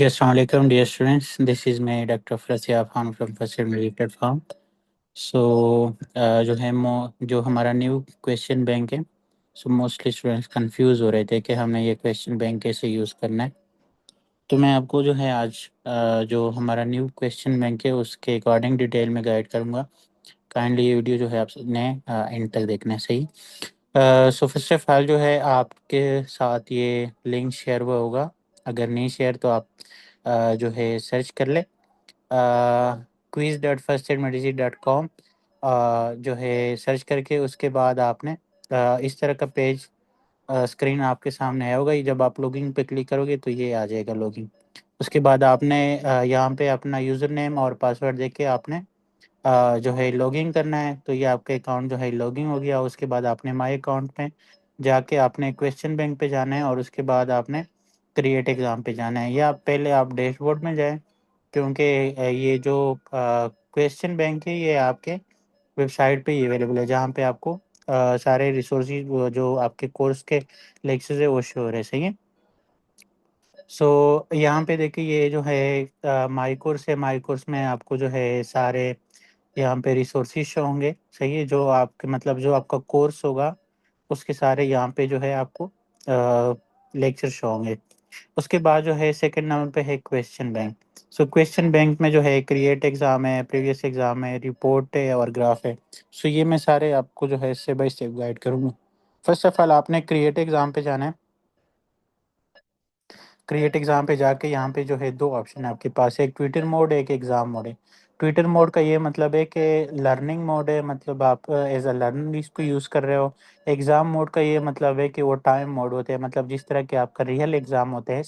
Yes, Assalamualaikum, dear students. This is me, Dr. Frazia Khan from First Media Platform. जो है जो हमारा new question bank है, mostly students confuse हो रहे थे कि हमें ये क्वेश्चन बैंक कैसे यूज़ करना है। तो मैं आपको जो है आज जो हमारा न्यू क्वेश्चन बैंक है उसके अकॉर्डिंग डिटेल में गाइड करूँगा। काइंडली ये वीडियो जो है आपने एंड तक देखना है, सही। फर्स्ट ऑफ ऑल जो है आपके साथ ये लिंक शेयर हुआ होगा। अगर नहीं शेयर तो आप जो है सर्च कर ले quiz.firstaidmedicine.com। जो है सर्च करके उसके बाद आपने इस तरह का पेज स्क्रीन आपके सामने आया होगा। ये जब आप लॉगिन पे क्लिक करोगे तो ये आ जाएगा लॉगिन। उसके बाद आपने यहाँ पे अपना यूज़र नेम और पासवर्ड दे के आपने जो है लॉगिन करना है। तो ये आपका अकाउंट जो है लॉगिन हो गया। उसके बाद आपने माई अकाउंट में जाके आपने क्वेश्चन बैंक पे जाना है और उसके बाद आपने क्रिएट एग्ज़ाम पे जाना है, या पहले आप डैशबोर्ड में जाएं, क्योंकि ये जो क्वेश्चन बैंक है ये आपके वेबसाइट पे ही अवेलेबल है, जहाँ पे आपको सारे रिसोर्सेज जो आपके कोर्स के लेक्चर्स है वो शो हो रहे हैं, सही है। यहाँ पे देखिए ये जो है माई कोर्स है। माई कोर्स में आपको जो है सारे यहाँ पे रिसोर्सेज शो होंगे, सही है। जो आपके मतलब जो आपका कोर्स होगा उसके सारे यहाँ पे जो है आपको लेक्चर शो होंगे। उसके बाद जो है सेकंड नंबर पे है क्वेश्चन बैंक। क्वेश्चन बैंक में जो है क्रिएट एग्जाम है, प्रीवियस एग्जाम है, रिपोर्ट है और ग्राफ है। ये मैं सारे आपको जो है स्टेप बाय स्टेप गाइड करूँगा। फर्स्ट ऑफ ऑल आपने क्रिएट एग्जाम पे जाना है। क्रिएट एग्जाम पे जाके यहाँ पे जो है दो ऑप्शन है आपके पास, एक ट्विटर मोड है, एक एग्जाम मोड है। ट्विटर मोड का ये मतलब है कि लर्निंग मोड है, मतलब आप एज अ लर्निंग इसको यूज़ कर रहे हो। एग्ज़ाम मोड का ये मतलब है कि वो टाइम मोड होते हैं, मतलब जिस तरह के आपका रियल एग्ज़ाम होते हैं,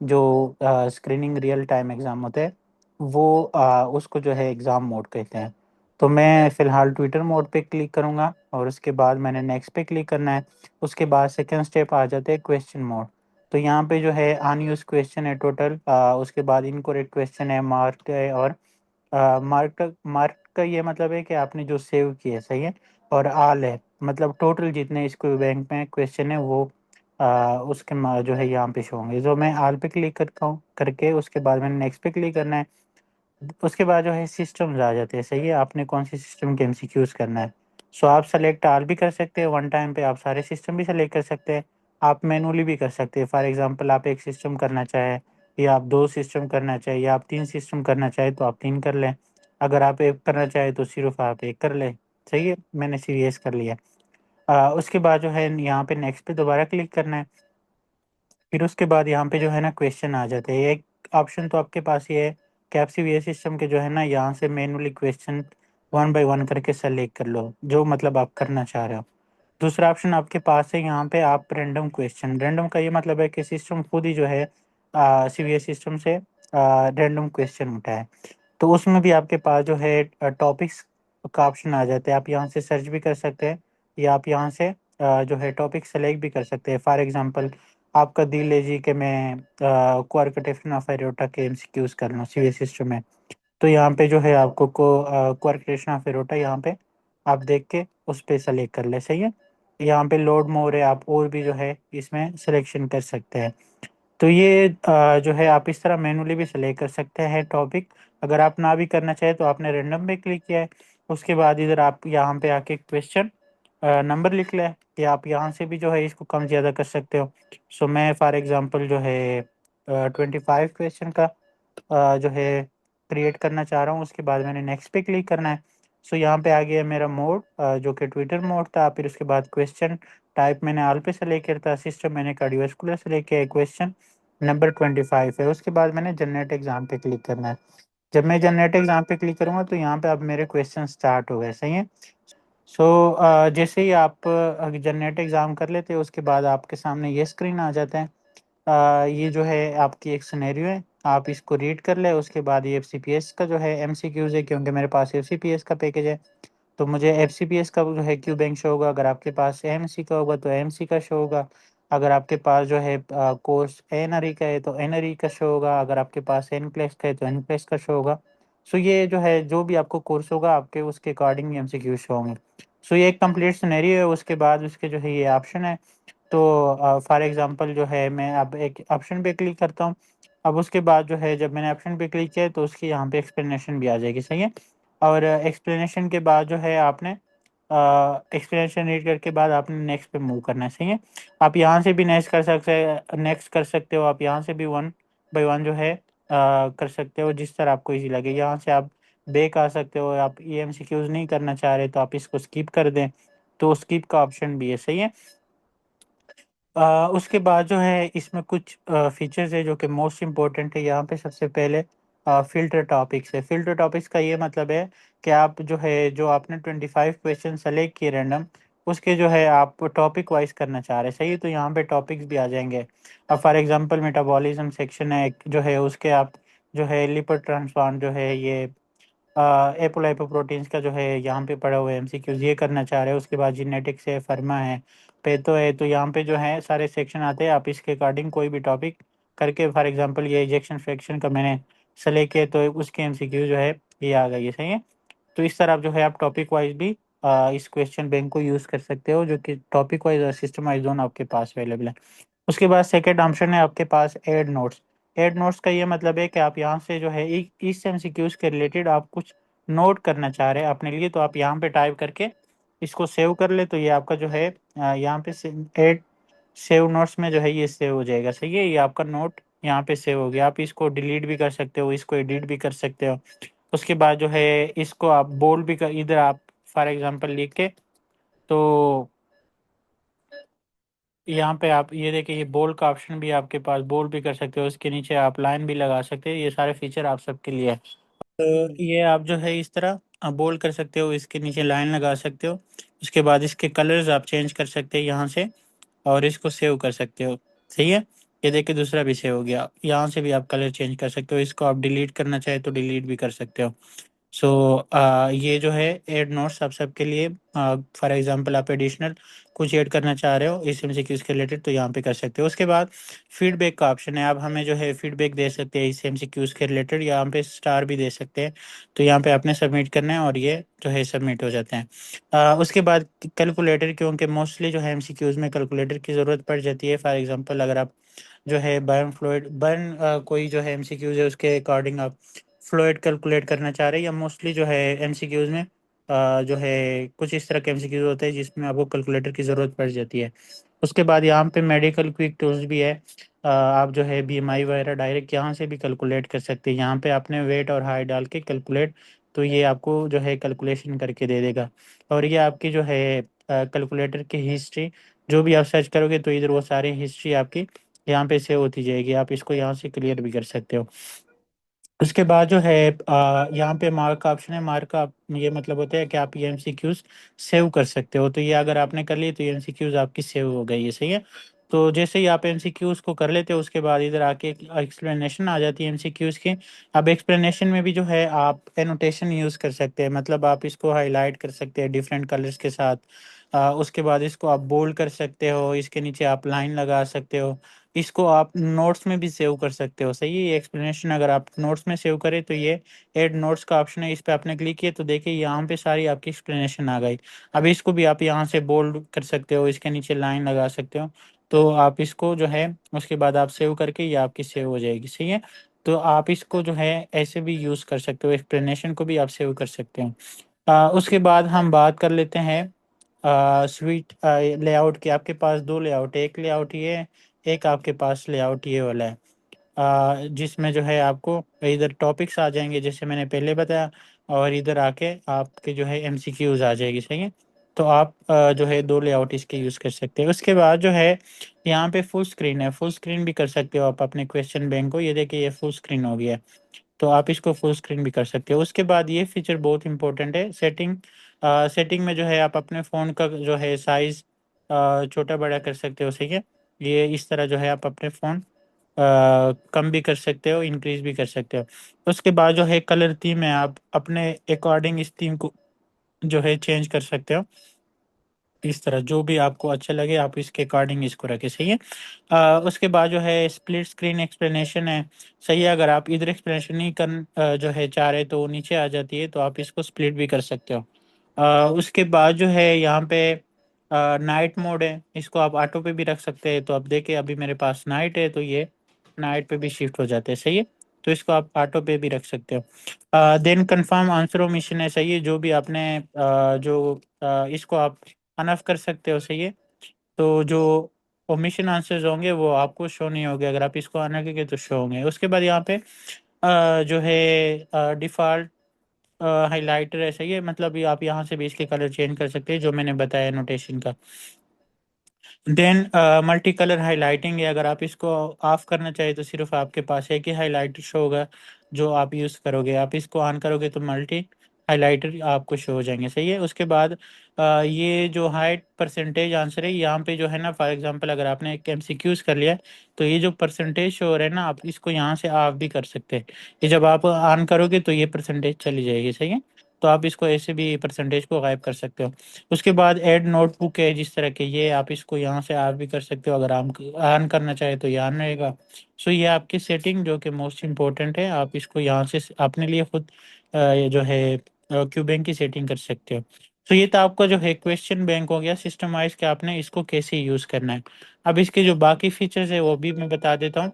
जो स्क्रीनिंग रियल टाइम एग्ज़ाम होते हैं वो उसको जो है एग्ज़ाम मोड कहते हैं। तो मैं फ़िलहाल ट्विटर मोड पे क्लिक करूँगा और उसके बाद मैंने नेक्स्ट पे क्लिक करना है। उसके बाद सेकंड स्टेप आ जाते हैं क्वेश्चन मोड। तो यहाँ पे जो है अनयूज़ क्वेश्चन है टोटल, उसके बाद इनकरेक्ट क्वेश्चन है, मार्क है, और मार्क का ये मतलब है कि आपने जो सेव किया, सही है। और आल है, मतलब टोटल जितने इसको बैंक में क्वेश्चन है वो उसके जो है यहाँ पे शो होंगे। जो मैं आल पे क्लिक करता हूँ करके उसके बाद मैंने नेक्स्ट पे क्लिक करना है। उसके बाद जो है सिस्टम्स आ जाते हैं, सही है। आपने कौन सी सिस्टम के एमसीक्यूज करना है। आप सेलेक्ट आल भी कर सकते हैं, वन टाइम पे आप सारे सिस्टम भी सेलेक्ट कर सकते हैं। आप मैनुअली भी कर सकते हैं। फॉर एग्जांपल आप एक सिस्टम करना चाहें, या आप दो सिस्टम करना चाहें, या आप तीन सिस्टम करना चाहें तो आप तीन कर लें। अगर आप एक करना चाहें तो सिर्फ आप एक कर लें, सही है। मैंने सीरियस कर लिया। उसके बाद जो है यहाँ पे नेक्स्ट पे दोबारा क्लिक करना है। फिर उसके बाद यहाँ पे जो है ना क्वेश्चन आ जाते हैं। एक ऑप्शन तो आपके पास ये है कि आप सीबीएस सिस्टम के जो है ना यहाँ से manually question one by one करके सेलेक्ट कर लो, जो मतलब आप करना चाह रहे हो। दूसरा ऑप्शन आपके पास है यहाँ पे आप रैंडम क्वेश्चन। रैंडम का ये मतलब है कि सिस्टम खुद ही जो है सीबीएस सिस्टम से रैंडम क्वेश्चन उठाए। तो उसमें भी आपके पास जो है टॉपिक्स का ऑप्शन आ जाता है। आप यहाँ से सर्च भी कर सकते हैं, या आप यहाँ से जो है टॉपिक सेलेक्ट भी कर सकते हैं। फॉर एग्जांपल आपका दिल है जी कि मैं क्वार्कटेशन ऑफ एरोटा के एमसीक्यूज कर लूँ सीबीएस सिस्टम में। तो यहाँ पे जो है आपको क्वार्कटेशन ऑफ एरोटा यहाँ पे आप देख के उस पे सेलेक्ट कर ले, सही है। यहाँ पे लोड मोर है, आप और भी जो है इसमें सिलेक्शन कर सकते हैं। तो ये जो है आप इस तरह मैनुअली भी सेलेक्ट कर सकते हैं टॉपिक। अगर आप ना भी करना चाहें तो आपने रैंडम पे क्लिक किया है। उसके बाद इधर आप यहाँ पे आके क्वेश्चन नंबर लिख लें, कि आप यहाँ से भी जो है इसको कम ज़्यादा कर सकते हो। मैं फॉर एग्जांपल जो है 25 क्वेश्चन का जो है क्रिएट करना चाह रहा हूँ। उसके बाद मैंने नेक्स्ट पे क्लिक करना है। यहाँ पे आ गया मेरा मोड, जो कि ट्विटर मोड था। फिर उसके बाद क्वेश्चन टाइप मैंने ऑल पे सेलेक्ट किया था, सिस्टम मैंने कार्डियोवास्कुलर सेलेक्ट किया है, क्वेश्चन नंबर 25 है। उसके बाद मैंने जनरेट एग्जाम पे क्लिक करना है। जब मैं जनरेट एग्जाम पे क्लिक करूँगा तो यहाँ पे अब मेरे क्वेश्चन स्टार्ट हो गए, सही है। जैसे ही आप जनरेट एग्जाम कर लेते हैं उसके बाद आपके सामने ये स्क्रीन आ जाता है। ये जो है आपकी एक सिनेरियो है, आप इसको रीड कर ले। उसके बाद ये एफसीपीएस का जो है एमसीक्यूज है, क्योंकि मेरे पास एफसीपीएस का पैकेज है तो मुझे एफसीपीएस का जो है क्यू बैंक शो होगा। अगर आपके पास एएमसी का होगा तो एएमसी का शो होगा। अगर आपके पास जो है कोर्स एनआरई का है तो एनआरई का शो होगा। अगर आपके पास एनक्लेक्स का है तो एनक्लेक्स का शो होगा। ये जो है जो भी आपको कोर्स होगा आपके उसके अकॉर्डिंग एमसीक्यू शो होंगे। ये एक कंप्लीट सिनेरियो है। उसके बाद उसके जो है ये ऑप्शन है। तो फॉर एग्जांपल जो है मैं अब एक ऑप्शन पे क्लिक करता हूँ। अब उसके बाद जो है जब मैंने ऑप्शन पे क्लिक किया तो उसकी यहाँ पे एक्सप्लेनेशन भी आ जाएगी, सही है। और एक्सप्लेनेशन के बाद जो है आपने एक्सप्लेनेशन रीड करके बाद आपने नेक्स्ट पे मूव करना है, सही है। आप यहाँ से भी नेक्स्ट कर सकते हो, आप यहाँ से भी वन बाय वन जो है कर सकते हो, जिस तरह आपको इजी लगे। यहाँ से आप बैक आ सकते हो, आप ई एम सी क्यूज़ नहीं करना चाह रहे तो आप इसको स्किप कर दें, तो स्किप का ऑप्शन भी है, सही है। उसके बाद जो है इसमें कुछ फीचर्स है जो कि मोस्ट इम्पोर्टेंट है। यहाँ पे सबसे पहले फ़िल्टर टॉपिक्स है। फ़िल्टर टॉपिक्स का ये मतलब है कि आप जो है जो आपने 25 क्वेश्चन सेलेक्ट किए रैंडम, उसके जो है आप टॉपिक वाइज करना चाह रहे हैं, सही है। तो यहाँ पे टॉपिक्स भी आ जाएंगे। अब फॉर एग्जांपल मेटाबॉलिज्म सेक्शन है जो है, उसके आप जो है लिपिड ट्रांसप्लांट जो है ये एपोलाइपोप्रोटीन्स का जो है यहाँ पे पड़ा हुआ है एमसीक्यूज, ये करना चाह रहे हो। उसके बाद जीनेटिक्स है, फर्मा है, पेतो है, तो यहाँ पे जो है सारे सेक्शन आते हैं। आप इसके अकॉर्डिंग कोई भी टॉपिक करके, फॉर एग्जांपल ये इजेक्शन फ्रैक्शन का मैंने सेलेक्ट किया तो उसके एमसीक्यू जो है ये आ गई है, सही है। तो इस तरह जो है आप टॉपिक वाइज भी इस क्वेश्चन बैंक को यूज़ कर सकते हो, जो कि टॉपिक वाइज और सिस्टम वाइज दोनों आपके पास अवेलेबल है। उसके बाद सेकेंड ऑप्शन है आपके पास ऐड नोट्स। ऐड नोट्स का ये मतलब है कि आप यहाँ से जो है इस एमसीक्यूज के रिलेटेड आप कुछ नोट करना चाह रहे हैं अपने लिए, तो आप यहाँ पे टाइप करके इसको सेव कर ले, तो ये आपका जो है यहाँ पे ऐड सेव नोट्स में जो है ये सेव हो जाएगा, सही है। ये आपका नोट यहाँ पे सेव हो गया। आप इसको डिलीट भी कर सकते हो, इसको एडिट भी कर सकते हो। उसके बाद जो है इसको आप बोल्ड भी कर, इधर आप फॉर एग्जांपल लिख के, तो यहाँ पे आप ये देखिए ये बोल्ड का ऑप्शन भी आपके पास, बोल्ड भी कर सकते हो, इसके नीचे आप लाइन भी लगा सकते हो। ये सारे फीचर आप सबके लिए है। तो ये आप जो है इस तरह बोल्ड कर सकते हो, इसके नीचे लाइन लगा सकते हो। उसके बाद इसके कलर्स आप चेंज कर सकते हैं यहाँ से, और इसको सेव कर सकते हो, सही है। ये देखिए दूसरा भी सेव हो गया। यहाँ से भी आप कलर चेंज कर सकते हो, इसको आप डिलीट करना चाहे तो डिलीट भी कर सकते हो। सो ये जो है ऐड नोट्स आप सबके लिए, फॉर एग्जांपल आप एडिशनल कुछ ऐड करना चाह रहे हो इस एमसीक्यूज के रिलेटेड तो यहाँ पे कर सकते हो। उसके बाद फीडबैक का ऑप्शन है, आप हमें जो है फीडबैक दे सकते हैं इस एमसीक्यूज के रिलेटेड, यहाँ पे स्टार भी दे सकते हैं। तो यहाँ पे आपने सबमिट करना है और ये जो है सबमिट हो जाते हैं। उसके बाद कैलकुलेटर, क्योंकि मोस्टली जो है एमसीक्यूज में कैलकुलेटर की ज़रूरत पड़ जाती है। फॉर एग्जाम्पल अगर आप जो है बर्न कोई जो है एमसीक्यूज है उसके अकॉर्डिंग आप फ्लोइड कैलकुलेट करना चाह रहे हैं, या मोस्टली जो है एमसीक्यूज में जो है कुछ इस तरह के एमसीक्यूज होते हैं जिसमें आपको कैलकुलेटर की ज़रूरत पड़ जाती है। उसके बाद यहाँ पे मेडिकल क्विक टूल्स भी है। आप जो है बीएमआई वगैरह डायरेक्ट यहाँ से भी कैलकुलेट कर सकते हैं। यहाँ पे आपने वेट और हाइट डाल के कैलकुलेट, तो ये आपको जो है कैलकुलेशन करके दे देगा। और ये आपकी जो है कैलकुलेटर की हिस्ट्री, जो भी आप सर्च करोगे तो इधर वो सारी हिस्ट्री आपकी यहाँ पे सेव होती जाएगी। आप इसको यहाँ से क्लियर भी कर सकते हो। उसके बाद जो है यहाँ पे मार्क का ऑप्शन है। मार्क का ये मतलब होता है कि आप ये एमसीक्यूज सेव कर सकते हो, तो ये अगर आपने कर लिए तो ये एमसीक्यूज आपकी सेव हो गई है, सही है। तो जैसे ही आप एमसीक्यूज को कर लेते हो उसके बाद इधर आके एक्सप्लेनेशन आ जाती है एमसीक्यूज की। अब एक्सप्लेनेशन में भी जो है आप एनोटेशन यूज़ कर सकते हैं, मतलब आप इसको हाईलाइट कर सकते हैं डिफरेंट कलर्स के साथ। उसके बाद इसको आप बोल्ड कर सकते हो, इसके नीचे आप लाइन लगा सकते हो। इसको आप नोट्स में भी सेव कर सकते हो, सही है। ये एक्सप्लेनेशन अगर आप नोट्स में सेव करें तो ये ऐड नोट्स का ऑप्शन है, इस पे आपने क्लिक किया तो देखिए यहाँ पे सारी आपकी एक्सप्लेनेशन आ गई। अब इसको भी आप यहाँ से बोल्ड कर सकते हो, इसके नीचे लाइन लगा सकते हो। तो आप इसको जो है उसके बाद आप सेव करके ये आपकी सेव हो जाएगी, सही है। तो आप इसको जो है ऐसे भी यूज़ कर सकते हो, एक्सप्लेनेशन को भी आप सेव कर सकते हो। उसके बाद हम बात कर लेते हैं स्वीट लेआउट की। आपके पास दो लेआउट है, एक लेआउट ये है, एक आपके पास लेआउट ये वाला है, जिसमें जो है आपको इधर टॉपिक्स आ जाएंगे जैसे मैंने पहले बताया, और इधर आके आपके जो है एमसीक्यूज आ जाएगी, सही है। तो आप जो है दो लेआउट इसके यूज़ कर सकते हैं। उसके बाद जो है यहाँ पे फुल स्क्रीन है, फुल स्क्रीन भी कर सकते हो आप अपने क्वेश्चन बैंक को। ये देखिए ये फुल स्क्रीन हो गया है, तो आप इसको फुल स्क्रीन भी कर सकते हो। उसके बाद ये फीचर बहुत इंपॉर्टेंट है, सेटिंग। सेटिंग में जो है आप अपने फ़ोन का जो है साइज़ छोटा बड़ा कर सकते हो, सही है। ये इस तरह जो है आप अपने फ़ोन कम भी कर सकते हो, इंक्रीज़ भी कर सकते हो। उसके बाद जो है कलर थीम है, आप अपने अकॉर्डिंग इस थीम को जो है चेंज कर सकते हो। इस तरह जो भी आपको अच्छा लगे आप इसके अकॉर्डिंग इसको रखें, सही है। उसके बाद जो है स्प्लिट स्क्रीन एक्सप्लेनेशन है, सही है। अगर आप इधर एक्सप्लेनेशन नहीं जो है चाह रहे तो वो नीचे आ जाती है, तो आप इसको स्प्लिट भी कर सकते हो। उसके बाद जो है यहाँ पे नाइट मोड है, इसको आप ऑटो पे भी रख सकते हैं। तो अब देखिए अभी मेरे पास नाइट है तो ये नाइट पे भी शिफ्ट हो जाते हैं, सही है। तो इसको आप ऑटो पे भी रख सकते हो। देन कंफर्म आंसर ओमिशन है, सही है। जो भी आपने इसको आप अनफ कर सकते हो, सही है। तो जो ओमिशन आंसर्स होंगे वो आपको शो नहीं होंगे, अगर आप इसको अनफ करेंगे तो शो होंगे। उसके बाद यहाँ पे जो है डिफ़ॉल्ट हाइलाइटर है, सही है। मतलब ये आप यहाँ से भी इसके कलर चेंज कर सकते हैं, जो मैंने बताया नोटेशन का। देन मल्टी कलर हाइलाइटिंग है, अगर आप इसको ऑफ करना चाहिए तो सिर्फ आपके पास एक ही हाइलाइटर शो होगा जो आप यूज़ करोगे। आप इसको ऑन करोगे तो मल्टी हाइलाइटर आपको शो हो जाएंगे, सही है। उसके बाद ये जो हाइट परसेंटेज आंसर है, यहाँ पे जो है ना, फॉर एग्जांपल अगर आपने एक MCQs कर लिया है तो ये जो परसेंटेज शो हो रहा है ना, आप इसको यहाँ से ऑफ भी कर सकते हैं। ये जब आप ऑन करोगे तो ये परसेंटेज चली जाएगी, सही है। तो आप इसको ऐसे भी परसेंटेज को गायब कर सकते हो। उसके बाद ऐड नोटबुक है जिस तरह के, ये आप इसको यहाँ से आप भी कर सकते हो, अगर आप ऑन करना चाहे तो ये ऑन रहेगा। सो ये आपकी सेटिंग जो कि मोस्ट इम्पोर्टेंट है, आप इसको यहाँ से अपने लिए खुद ये जो है क्यू बैंक की सेटिंग कर सकते हो। तो ये तो आपका जो है क्वेश्चन बैंक हो गया सिस्टम वाइज कि आपने इसको कैसे यूज़ करना है। अब इसके जो बाकी फीचर्स है वो भी मैं बता देता हूँ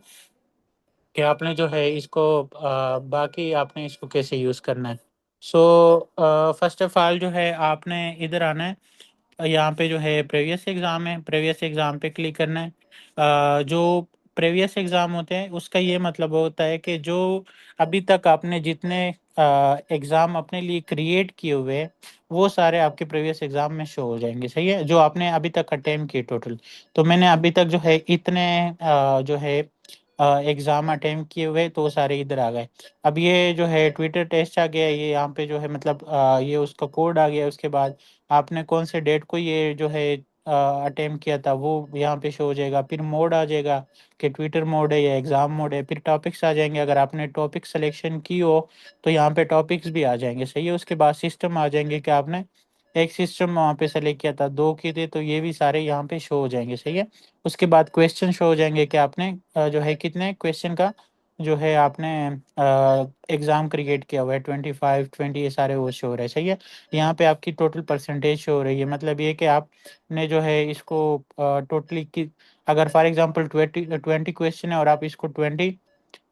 कि आपने जो है इसको बाकी आपने इसको कैसे यूज़ करना है। सो फर्स्ट ऑफ ऑल जो है आपने इधर आना है, यहाँ पे जो है प्रीवियस एग्ज़ाम है, प्रीवियस एग्ज़ाम पे क्लिक करना है। जो प्रीवियस एग्ज़ाम होते हैं उसका ये मतलब होता है कि जो अभी तक आपने जितने एग्ज़ाम अपने लिए क्रिएट किए हुए हैं वो सारे आपके प्रीवियस एग्ज़ाम में शो हो जाएंगे, सही है। जो आपने अभी तक अटेम्प्ट किए टोटल, तो मैंने अभी तक जो है इतने जो है एग्ज़ाम अटेम्प्ट किए हुए तो वो सारे इधर आ गए। अब ये जो है ट्विटर टेस्ट आ गया, ये यहाँ पे जो है मतलब ये उसका कोड आ गया। उसके बाद आपने कौन से डेट को ये जो है अटेम्प्ट किया था वो यहाँ पे शो हो जाएगा। फिर मोड आ जाएगा कि ट्विटर मोड है या एग्ज़ाम मोड है। फिर टॉपिक्स आ जाएंगे, अगर आपने टॉपिक सिलेक्शन की हो तो यहाँ पे टॉपिक्स भी आ जाएंगे, सही है। उसके बाद सिस्टम आ जाएंगे कि आपने एक सिस्टम वहाँ पे सेलेक्ट किया था, दो किए थे, तो ये भी सारे यहाँ पे शो हो जाएंगे, सही है। उसके बाद क्वेश्चन शो हो जाएंगे कि आपने जो है कितने क्वेश्चन का जो है आपने एग्ज़ाम क्रिएट किया हुआ है, 25 20 ये सारे वो शो हो रहे हैं, सही है। यहाँ पे आपकी टोटल परसेंटेज शो हो रही है, मतलब ये कि आपने जो है इसको टोटली की, अगर फॉर एग्जांपल 20 क्वेश्चन है और आप इसको 20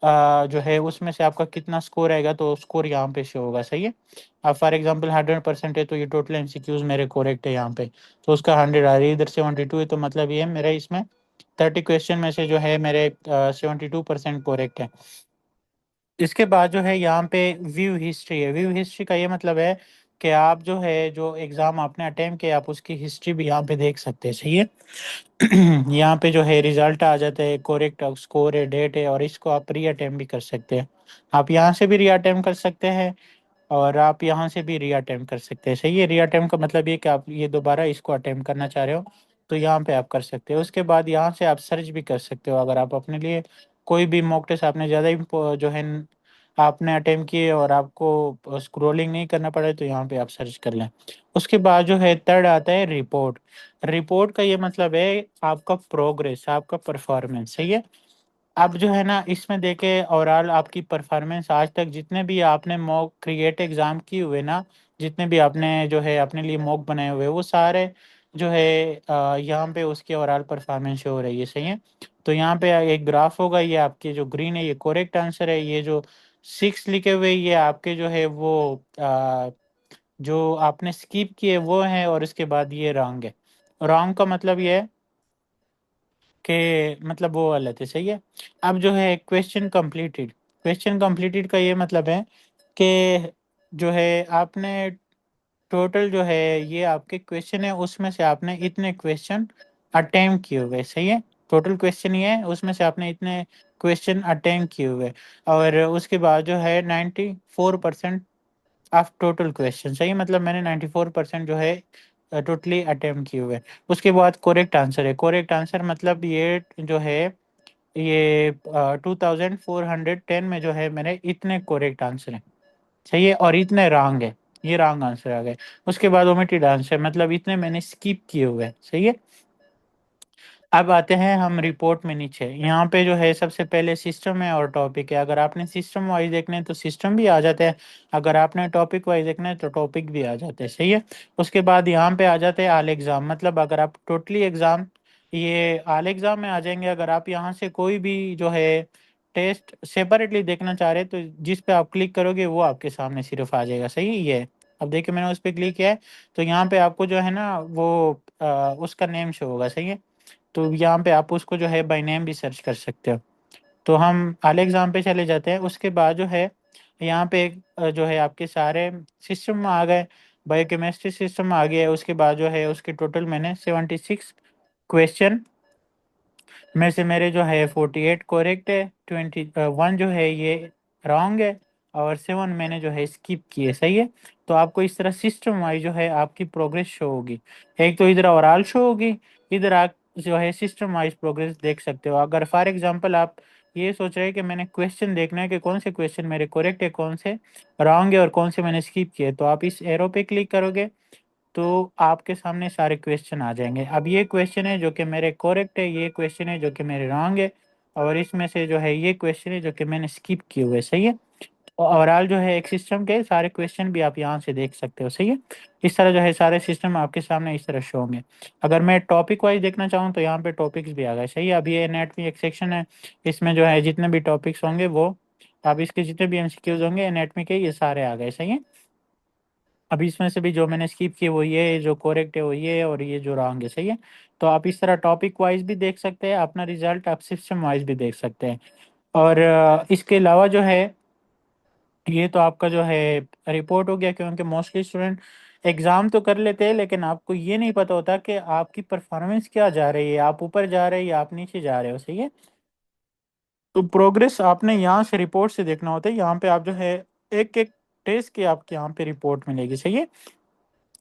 जो है उसमें से आपका कितना स्कोर आएगा तो स्कोर यहाँ पे शो होगा, सही है। अब फॉर एग्जांपल 100% है तो ये टोटल MCQs मेरे करेक्ट है यहाँ पे, तो उसका 100 आ रही है। इधर 72 है तो मतलब ये मेरा इसमें 30 क्वेश्चन में से जो है मेरे 72% करेक्ट है। इसके बाद जो है यहाँ पे व्यू हिस्ट्री है। व्यू हिस्ट्री का ये मतलब है कि आप जो है जो एग्ज़ाम आपने अटेम्प्ट किया आप उसकी हिस्ट्री भी यहाँ पे देख सकते हैं, सही है। यहाँ पे जो है रिजल्ट आ जाता है, करेक्ट स्कोर है, डेट है, और इसको आप री अटेम्प्ट भी कर सकते हैं। आप यहाँ से भी री अटेम्प्ट कर सकते हैं और आप यहाँ से भी री अटेम्प्ट कर सकते हैं, सही है। री अटेम्प्ट का मतलब ये कि आप ये दोबारा इसको अटेम्प्ट करना चाह रहे हो तो यहाँ पे आप कर सकते हो। उसके बाद यहाँ से आप सर्च भी कर सकते हो, अगर आप अपने लिए कोई भी मॉक टेस्ट आपने ज़्यादा जो है आपने अटेम्प्ट किए और आपको स्क्रोलिंग नहीं करना पड़े तो यहाँ पे आप सर्च कर लें। उसके बाद जो है थर्ड आता है रिपोर्ट। रिपोर्ट का ये मतलब है आपका प्रोग्रेस, आपका परफॉर्मेंस, सही है। अब जो है ना इसमें देखे ओवरऑल आपकी परफॉर्मेंस आज तक जितने भी आपने मॉक क्रिएट एग्जाम किए हुए ना, जितने भी आपने जो है अपने लिए मॉक बनाए हुए वो सारे जो है यहाँ पे उसकी ओवरऑल परफॉर्मेंस शो हो रही है, सही है। तो यहाँ पे एक ग्राफ होगा, ये आपके जो ग्रीन है ये करेक्ट आंसर है, ये जो 6 लिखे हुए ये आपके जो है वो जो आपने स्किप किए वो है, और इसके बाद ये रॉन्ग है। रॉन्ग का मतलब ये है कि मतलब वो वाला थे, सही है। अब जो है क्वेश्चन कंप्लीटेड, क्वेश्चन कंप्लीटेड का ये मतलब है कि जो है आपने टोटल जो है ये आपके क्वेश्चन है उसमें से आपने इतने क्वेश्चन अटेम्प्ट किए हुए, सही है। टोटल क्वेश्चन ये है उसमें से आपने इतने क्वेश्चन अटेम्प्ट किए हुए, और उसके बाद जो है 94% ऑफ टोटल क्वेश्चन, सही, मतलब मैंने 94% जो है टोटली अटेम्प्ट किए हुए। उसके बाद करेक्ट आंसर है। करेक्ट आंसर मतलब ये जो है ये 2410 में जो है मेरे इतने करेक्ट आंसर हैं, सही है, और इतने रॉन्ग है, ये रॉन्ग आंसर आ गए। उसके बाद ओमिटेड आंसर मतलब इतने मैंने स्किप किए हुए हैं, सही है। अब आते हैं हम रिपोर्ट में नीचे, यहाँ पे जो है सबसे पहले सिस्टम है और टॉपिक है। अगर आपने सिस्टम वाइज देखना है तो सिस्टम भी आ जाता है, अगर आपने टॉपिक वाइज देखना है तो टॉपिक भी आ जाते हैं, सही है। उसके बाद यहाँ पे आ जाते हैं ऑल एग्ज़ाम, मतलब अगर आप टोटली एग्ज़ाम ये ऑल एग्ज़ाम में आ जाएंगे। अगर आप यहाँ से कोई भी जो है टेस्ट सेपरेटली देखना चाह रहे हैं तो जिस पे आप क्लिक करोगे वो आपके सामने सिर्फ आ जाएगा। सही है ये। अब देखिए मैंने उस पर क्लिक किया है तो यहाँ पे आपको जो है ना वो उसका नेम शो होगा। सही है। तो यहाँ पे आप उसको जो है बाय नेम भी सर्च कर सकते हो। तो हम आले एग्जाम पे चले जाते हैं। उसके बाद जो है यहाँ पे जो है आपके सारे सिस्टम में आ गए। बायोकेमिस्ट्री सिस्टम में आ गया है। उसके बाद जो है उसके टोटल मैंने 76 क्वेश्चन में से मेरे जो है 48 करेक्ट है, 21 जो है ये रॉन्ग है और 7 मैंने जो है स्किप किए। सही है। तो आपको इस तरह सिस्टम वाइज जो है आपकी प्रोग्रेस शो होगी। एक तो इधर ओवरऑल शो होगी, इधर आप जो है सिस्टम वाइज प्रोग्रेस देख सकते हो। अगर फॉर एग्जांपल आप ये सोच रहे हैं कि मैंने क्वेश्चन देखना है कि कौन से क्वेश्चन मेरे करेक्ट है, कौन से रॉन्ग है और कौन से मैंने स्किप किए, तो आप इस एरो पे क्लिक करोगे तो आपके सामने सारे क्वेश्चन आ जाएंगे। अब ये क्वेश्चन है जो कि मेरे करेक्ट है, ये क्वेश्चन है जो कि मेरे रॉन्ग है और इसमें से जो है ये क्वेश्चन है जो कि मैंने स्किप किए हुए। सही है। और ओवरऑल जो है एक सिस्टम के सारे क्वेश्चन भी आप यहाँ से देख सकते हो। सही है। इस तरह जो है सारे सिस्टम आपके सामने इस तरह शो होंगे। अगर मैं टॉपिक वाइज देखना चाहूँ तो यहाँ पे टॉपिक्स भी आ गए। सही है। अब ये एनाटॉमी एक सेक्शन है, इसमें जो है जितने भी टॉपिक्स होंगे वो अब इसके जितने भी एमसीक्यूज होंगे एनाटॉमी के ये सारे आ गए। सही है। अब इसमें से भी जो मैंने स्किप किए वो ये, जो करेक्ट है वो ये और ये जो रॉन्ग है। सही है। तो आप इस तरह टॉपिक वाइज भी देख सकते हैं अपना रिजल्ट, आप सिस्टम वाइज भी देख सकते हैं। और इसके अलावा जो है ये तो आपका जो है रिपोर्ट हो गया, क्योंकि मोस्टली स्टूडेंट एग्जाम तो कर लेते हैं लेकिन आपको ये नहीं पता होता कि आपकी परफॉर्मेंस क्या जा रही है, आप ऊपर जा रहे हैं या आप नीचे जा रहे हो। सही है। तो प्रोग्रेस आपने यहाँ से रिपोर्ट से देखना होता है। यहाँ पे आप जो है एक एक टेस्ट की आपके यहाँ पे रिपोर्ट मिलेगी। सही है।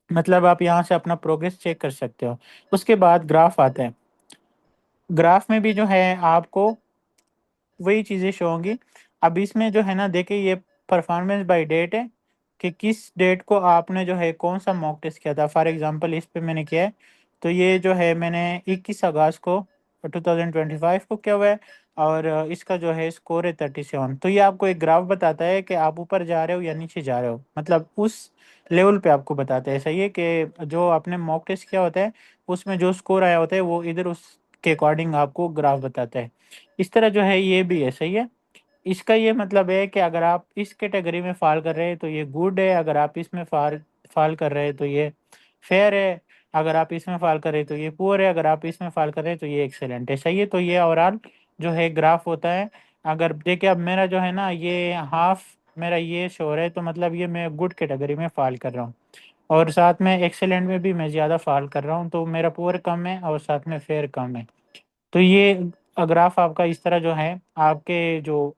मतलब आप यहाँ से अपना प्रोग्रेस चेक कर सकते हो। उसके बाद ग्राफ आता है। ग्राफ में भी जो है आपको वही चीज़ें शो होंगी। अब इसमें जो है ना देखिए ये परफॉर्मेंस बाय डेट है कि किस डेट को आपने जो है कौन सा मॉक टेस्ट किया था। फॉर एग्जांपल इस पे मैंने किया है तो ये जो है मैंने 21 अगस्त को 2025 को किया हुआ है और इसका जो है स्कोर है 37। तो ये आपको एक ग्राफ बताता है कि आप ऊपर जा रहे हो या नीचे जा रहे हो, मतलब उस लेवल पे आपको बताता है। सही है कि जो आपने मॉक टेस्ट किया होता है उसमें जो स्कोर आया होता है वो इधर उसके अकॉर्डिंग आपको ग्राफ बताता है। इस तरह जो है ये भी है। सही है। इसका ये मतलब है कि अगर आप इस कैटेगरी में फॉल कर रहे हैं तो ये गुड है, अगर आप इसमें फॉल फॉल कर रहे हैं तो ये फेयर है, अगर आप इसमें फॉल कर रहे हैं तो ये पुअर है, अगर आप इसमें फॉल कर रहे हैं तो ये एक्सेलेंट है। सही है। तो ये ओवरऑल जो है ग्राफ होता है। अगर देखिए अब मेरा जो है ना ये हाफ मेरा ये शो हो रहा है तो मतलब ये मैं गुड कैटेगरी में फॉल कर रहा हूँ और साथ में एक्सेलेंट में भी मैं ज़्यादा फॉल कर रहा हूँ, तो मेरा पुअर कम है और साथ में फेयर कम है। तो ये ग्राफ आपका इस तरह जो है आपके जो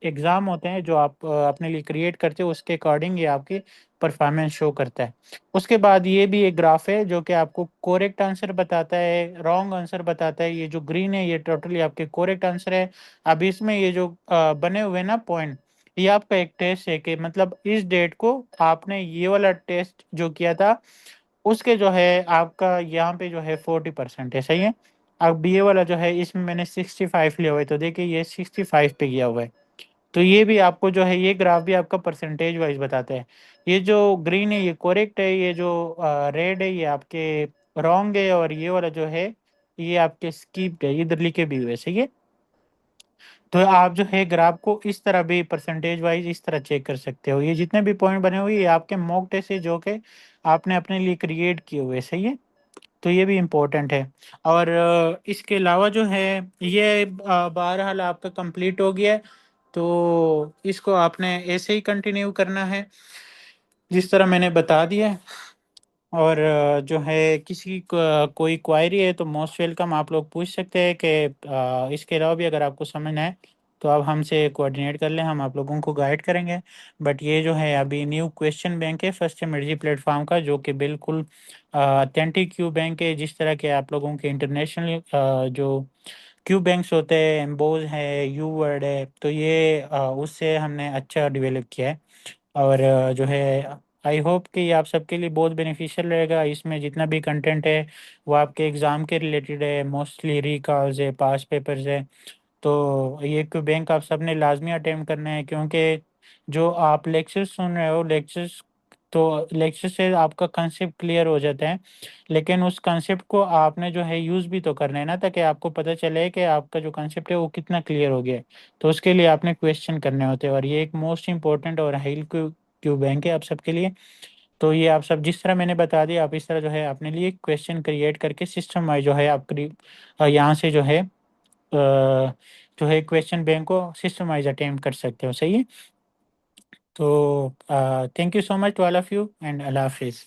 एग्ज़ाम होते हैं जो आप अपने लिए क्रिएट करते हो उसके अकॉर्डिंग ये आपकी परफॉर्मेंस शो करता है। उसके बाद ये भी एक ग्राफ है जो कि आपको करेक्ट आंसर बताता है, रॉन्ग आंसर बताता है। ये जो ग्रीन है ये टोटली आपके करेक्ट आंसर है। अब इसमें ये जो बने हुए ना पॉइंट, ये आपका एक टेस्ट है कि मतलब इस डेट को आपने ये वाला टेस्ट जो किया था उसके जो है आपका यहाँ पे जो है 40% है। सही है। अब ये वाला जो है इसमें मैंने 65 लिया हुआ है तो देखिए ये 65 पे गया हुआ है। तो ये भी आपको जो है ये ग्राफ भी आपका परसेंटेज वाइज बताता है। ये जो ग्रीन है ये करेक्ट है, ये जो रेड है ये आपके रॉन्ग है और ये वाला जो है ये आपके स्किप्ड है, इधर लिखे भी हुए। सही है। तो आप जो है ग्राफ को इस तरह भी परसेंटेज वाइज इस तरह चेक कर सकते हो। ये जितने भी पॉइंट बने हुए ये आपके मॉक टेस्ट है जो कि आपने अपने लिए क्रिएट किए हुए। सही है। तो ये भी इम्पोर्टेंट है। और इसके अलावा जो है ये बहरहाल आपका कंप्लीट हो गया है तो इसको आपने ऐसे ही कंटिन्यू करना है जिस तरह मैंने बता दिया है। और जो है किसी को कोई क्वायरी है तो मोस्ट वेलकम, आप लोग पूछ सकते हैं कि इसके अलावा भी अगर आपको समझना है तो आप हमसे कोऑर्डिनेट कर लें, हम आप लोगों को गाइड करेंगे। बट ये जो है अभी न्यू क्वेश्चन बैंक है फर्स्ट एमर्जी प्लेटफॉर्म का, जो कि बिल्कुल ऑथेंटिक क्यू बैंक है। जिस तरह के आप लोगों के इंटरनेशनल जो क्यू बैंक्स होते हैं, एम्बोज है, यू वर्ड है, तो ये उससे हमने अच्छा डेवलप किया है। और जो है आई होप कि ये आप सबके लिए बहुत बेनिफिशियल रहेगा। इसमें जितना भी कंटेंट है वो आपके एग्ज़ाम के रिलेटेड है, मोस्टली रिकॉल्स है, पास पेपर्स है। तो ये क्यों बैंक आप सबने लाजमी अटेम्प्ट करना है, क्योंकि जो आप लेक्चर्स सुन रहे हो लेक्चर्स तो लेक्चर से आपका कंसेप्ट क्लियर हो जाता है, लेकिन उस कंसेप्ट को आपने जो है यूज़ भी तो करना है ना, ताकि आपको पता चले कि आपका जो कंसेप्ट है वो कितना क्लियर हो गया है। तो उसके लिए आपने क्वेश्चन करने होते हैं, और ये एक मोस्ट इंपॉर्टेंट और हाई क्यू बैंक है आप सबके लिए। तो ये आप सब जिस तरह मैंने बता दिया, आप इस तरह जो है अपने लिए क्वेश्चन क्रिएट करके सिस्टम वाइज जो है आप यहाँ से जो है क्वेश्चन बैंक को सिस्टम वाइज अटेम्प्ट कर सकते हो। सही है। तो thank you so much to all of you, and अल्लाह हाफिज़।